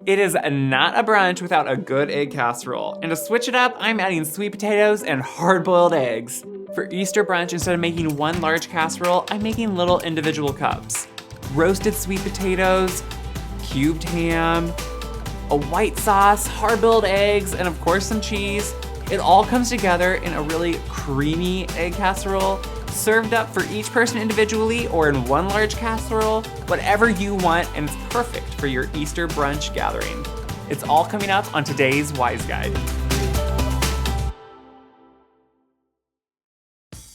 It is not a brunch without a good egg casserole. And to switch it up, I'm adding sweet potatoes and hard-boiled eggs. For Easter brunch, instead of making one large casserole, I'm making little individual cups. Roasted sweet potatoes, cubed ham, a white sauce, hard-boiled eggs, and of course some cheese. It all comes together in a really creamy egg casserole, served up for each person individually or in one large casserole, whatever you want, and it's perfect for your Easter brunch gathering. It's all coming up on today's Wise Guide.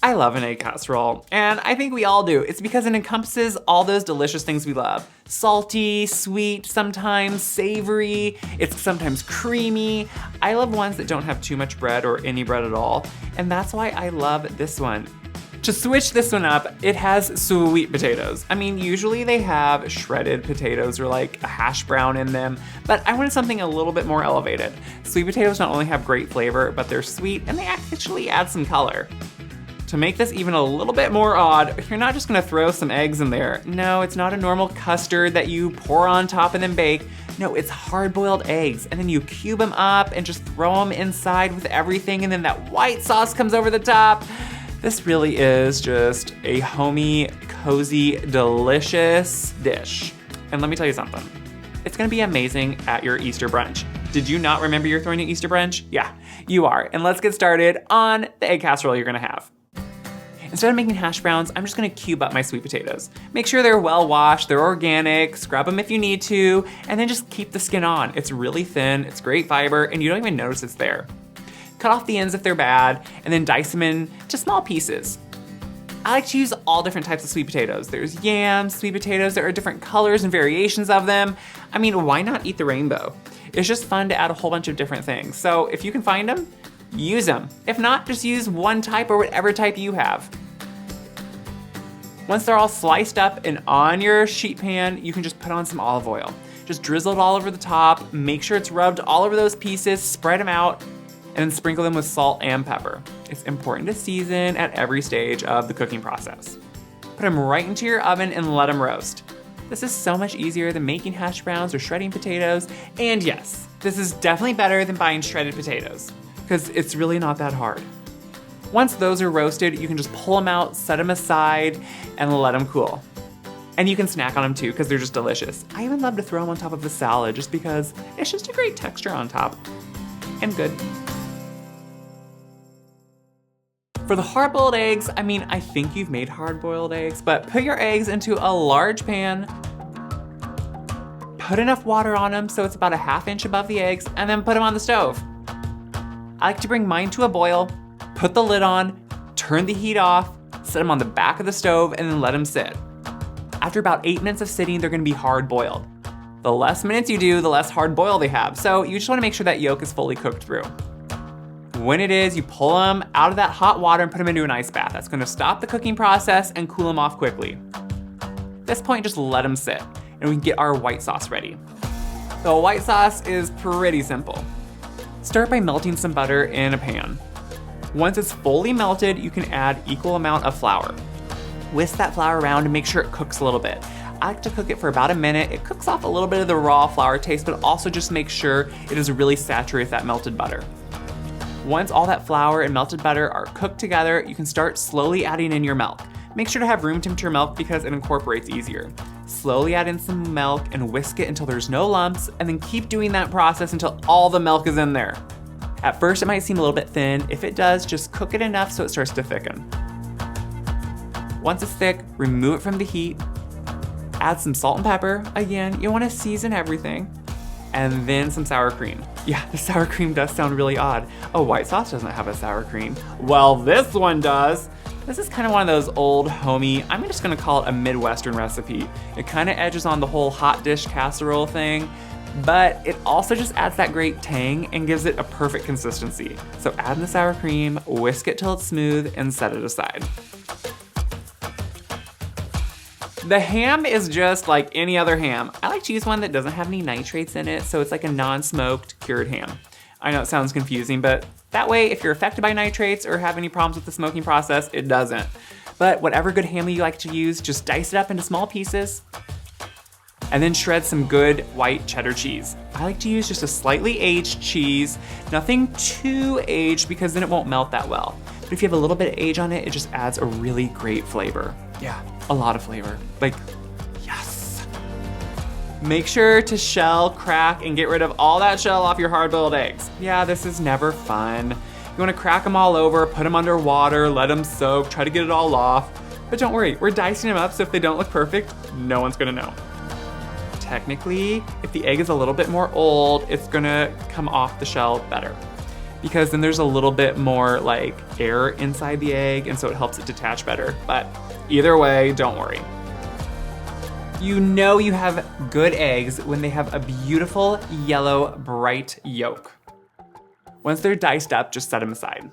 I love an egg casserole, and I think we all do. It's because it encompasses all those delicious things we love. Salty, sweet, sometimes savory, it's sometimes creamy. I love ones that don't have too much bread or any bread at all, and that's why I love this one. To switch this one up, it has sweet potatoes. I mean, usually they have shredded potatoes or like a hash brown in them, but I wanted something a little bit more elevated. Sweet potatoes not only have great flavor, but they're sweet and they actually add some color. To make this even a little bit more odd, you're not just gonna throw some eggs in there. No, it's not a normal custard that you pour on top and then bake. No, it's hard-boiled eggs, and then you cube them up and just throw them inside with everything, and then that white sauce comes over the top. This really is just a homey, cozy, delicious dish. And let me tell you something. It's gonna be amazing at your Easter brunch. Did you not remember you're throwing an Easter brunch? Yeah, you are. And let's get started on the egg casserole you're gonna have. Instead of making hash browns, I'm just gonna cube up my sweet potatoes. Make sure they're well washed, they're organic, scrub them if you need to, and then just keep the skin on. It's really thin, it's great fiber, and you don't even notice it's there. Cut off the ends if they're bad, and then dice them into small pieces. I like to use all different types of sweet potatoes. There's yams, sweet potatoes, there are different colors and variations of them. I mean, why not eat the rainbow? It's just fun to add a whole bunch of different things. So if you can find them, use them. If not, just use one type or whatever type you have. Once they're all sliced up and on your sheet pan, you can just put on some olive oil. Just drizzle it all over the top, make sure it's rubbed all over those pieces, spread them out, and then sprinkle them with salt and pepper. It's important to season at every stage of the cooking process. Put them right into your oven and let them roast. This is so much easier than making hash browns or shredding potatoes, and yes, this is definitely better than buying shredded potatoes, because it's really not that hard. Once those are roasted, you can just pull them out, set them aside, and let them cool. And you can snack on them too, because they're just delicious. I even love to throw them on top of a salad just because it's just a great texture on top. And good. For the hard-boiled eggs, I mean, I think you've made hard-boiled eggs, but put your eggs into a large pan, put enough water on them so it's about a ½ inch above the eggs, and then put them on the stove. I like to bring mine to a boil, put the lid on, turn the heat off, set them on the back of the stove, and then let them sit. After about 8 minutes of sitting, they're gonna be hard-boiled. The less minutes you do, the less hard boil they have, so you just wanna make sure that yolk is fully cooked through. When it is, you pull them out of that hot water and put them into an ice bath. That's gonna stop the cooking process and cool them off quickly. At this point, just let them sit, and we can get our white sauce ready. The white sauce is pretty simple. Start by melting some butter in a pan. Once it's fully melted, you can add equal amount of flour. Whisk that flour around and make sure it cooks a little bit. I like to cook it for about a minute. It cooks off a little bit of the raw flour taste, but also just make sure it is really saturated with that melted butter. Once all that flour and melted butter are cooked together, you can start slowly adding in your milk. Make sure to have room temperature milk because it incorporates easier. Slowly add in some milk and whisk it until there's no lumps, and then keep doing that process until all the milk is in there. At first, it might seem a little bit thin. If it does, just cook it enough so it starts to thicken. Once it's thick, remove it from the heat. Add some salt and pepper. Again, you want to season everything. And then some sour cream. Yeah, the sour cream does sound really odd. Oh, white sauce doesn't have a sour cream. Well, this one does. This is kind of one of those old, homey, I'm just gonna call it a Midwestern recipe. It kind of edges on the whole hot dish casserole thing, but it also just adds that great tang and gives it a perfect consistency. So add in the sour cream, whisk it till it's smooth, and set it aside. The ham is just like any other ham. I like to use one that doesn't have any nitrates in it, so it's like a non-smoked cured ham. I know it sounds confusing, but that way, if you're affected by nitrates or have any problems with the smoking process, it doesn't. But whatever good ham you like to use, just dice it up into small pieces. And then shred some good white cheddar cheese. I like to use just a slightly aged cheese, nothing too aged because then it won't melt that well. But if you have a little bit of age on it, it just adds a really great flavor. Yeah, a lot of flavor. Like, yes. Make sure to shell, crack, and get rid of all that shell off your hard-boiled eggs. Yeah, this is never fun. You wanna crack them all over, put them under water, let them soak, try to get it all off. But don't worry, we're dicing them up so if they don't look perfect, no one's gonna know. Technically, if the egg is a little bit more old, it's gonna come off the shell better because then there's a little bit more like air inside the egg and so it helps it detach better. But either way, don't worry. You know you have good eggs when they have a beautiful yellow, bright yolk. Once they're diced up, just set them aside.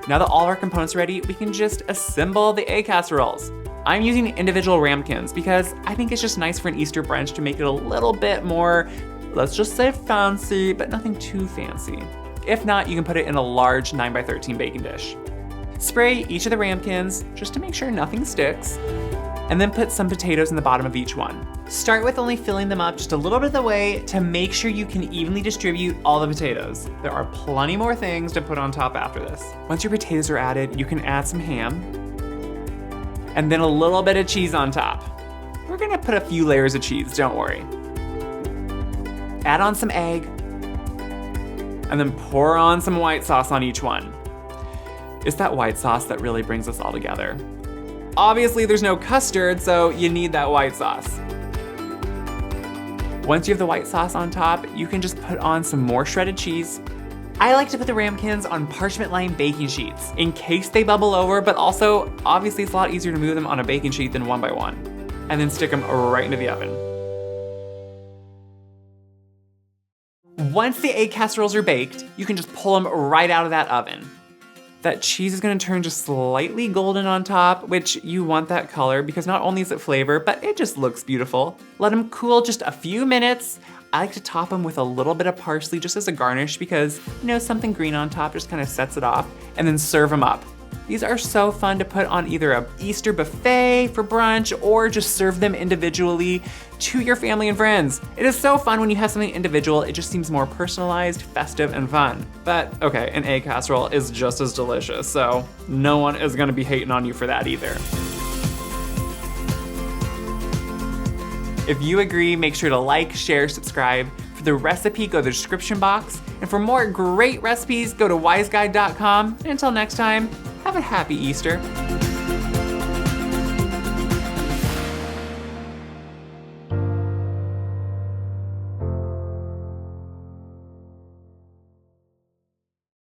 Now that all of our components are ready, we can just assemble the egg casseroles. I'm using individual ramekins because I think it's just nice for an Easter brunch to make it a little bit more, let's just say fancy, but nothing too fancy. If not, you can put it in a large 9x13 baking dish. Spray each of the ramekins just to make sure nothing sticks, and then put some potatoes in the bottom of each one. Start with only filling them up just a little bit of the way to make sure you can evenly distribute all the potatoes. There are plenty more things to put on top after this. Once your potatoes are added, you can add some ham, and then a little bit of cheese on top. We're gonna put a few layers of cheese, don't worry. Add on some egg, and then pour on some white sauce on each one. It's that white sauce that really brings us all together. Obviously there's no custard, so you need that white sauce. Once you have the white sauce on top, you can just put on some more shredded cheese. I like to put the ramekins on parchment lined baking sheets in case they bubble over, but also obviously it's a lot easier to move them on a baking sheet than one by one. And then stick them right into the oven. Once the egg casseroles are baked, you can just pull them right out of that oven. That cheese is gonna turn just slightly golden on top, which you want that color because not only is it flavor, but it just looks beautiful. Let them cool just a few minutes. I like to top them with a little bit of parsley just as a garnish because, you know, something green on top just kind of sets it off, and then serve them up. These are so fun to put on either a Easter buffet for brunch or just serve them individually to your family and friends. It is so fun when you have something individual. It just seems more personalized, festive, and fun. But okay, an egg casserole is just as delicious, so no one is gonna be hating on you for that either. If you agree, make sure to like, share, subscribe. For the recipe, go to the description box. And for more great recipes, go to wiseguide.com. And until next time, have a happy Easter.